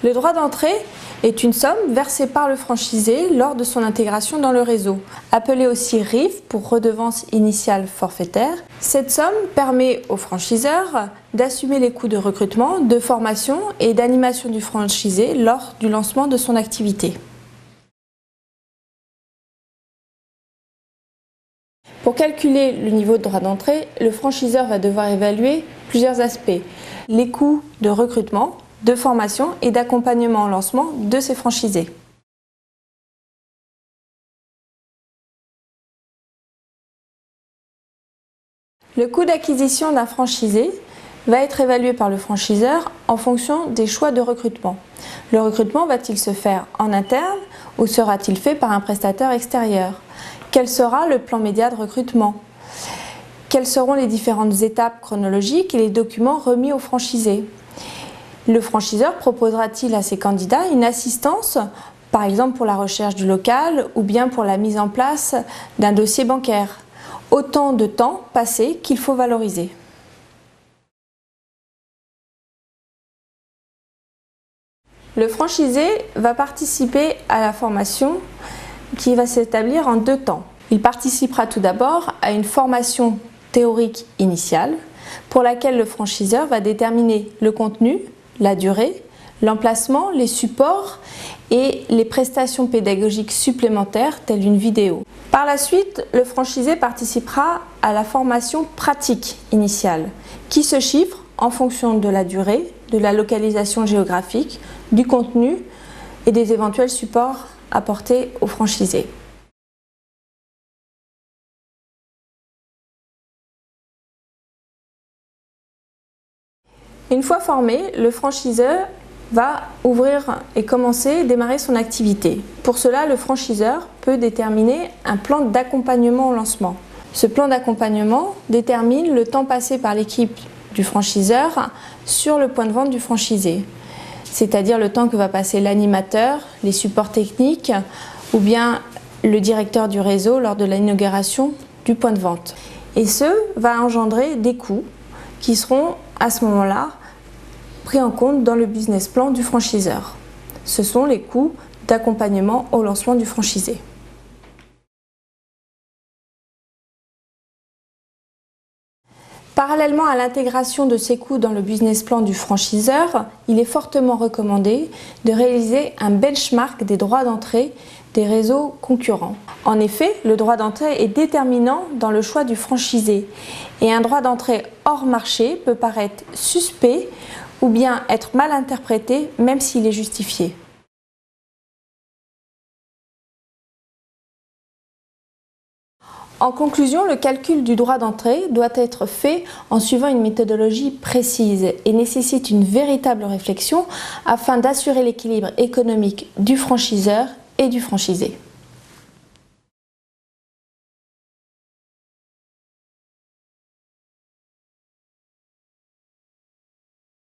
Le droit d'entrée est une somme versée par le franchisé lors de son intégration dans le réseau, appelée aussi RIF pour redevance initiale forfaitaire. Cette somme permet au franchiseur d'assumer les coûts de recrutement, de formation et d'animation du franchisé lors du lancement de son activité. Pour calculer le niveau de droit d'entrée, le franchiseur va devoir évaluer plusieurs aspects. Les coûts de recrutement, de formation et d'accompagnement au lancement de ses franchisés. Le coût d'acquisition d'un franchisé va être évalué par le franchiseur en fonction des choix de recrutement. Le recrutement va-t-il se faire en interne ou sera-t-il fait par un prestataire extérieur? Quel sera le plan média de recrutement? Quelles seront les différentes étapes chronologiques et les documents remis au franchisé? Le franchiseur proposera-t-il à ses candidats une assistance, par exemple pour la recherche du local ou bien pour la mise en place d'un dossier bancaire? Autant de temps passé qu'il faut valoriser. Le franchisé va participer à la formation qui va s'établir en 2 temps. Il participera tout d'abord à une formation théorique initiale pour laquelle le franchiseur va déterminer le contenu, la durée, l'emplacement, les supports et les prestations pédagogiques supplémentaires telles une vidéo. Par la suite, le franchisé participera à la formation pratique initiale qui se chiffre en fonction de la durée, de la localisation géographique, du contenu et des éventuels supports apportés au franchisé. Une fois formé, le franchiseur va ouvrir et démarrer son activité. Pour cela, le franchiseur peut déterminer un plan d'accompagnement au lancement. Ce plan d'accompagnement détermine le temps passé par l'équipe du franchiseur sur le point de vente du franchisé, c'est-à-dire le temps que va passer l'animateur, les supports techniques ou bien le directeur du réseau lors de l'inauguration du point de vente. Et ce va engendrer des coûts qui seront à ce moment-là pris en compte dans le business plan du franchiseur. Ce sont les coûts d'accompagnement au lancement du franchisé. Parallèlement à l'intégration de ces coûts dans le business plan du franchiseur, il est fortement recommandé de réaliser un benchmark des droits d'entrée des réseaux concurrents. En effet, le droit d'entrée est déterminant dans le choix du franchisé et un droit d'entrée hors marché peut paraître suspect ou bien être mal interprété même s'il est justifié. En conclusion, le calcul du droit d'entrée doit être fait en suivant une méthodologie précise et nécessite une véritable réflexion afin d'assurer l'équilibre économique du franchiseur et du franchisé.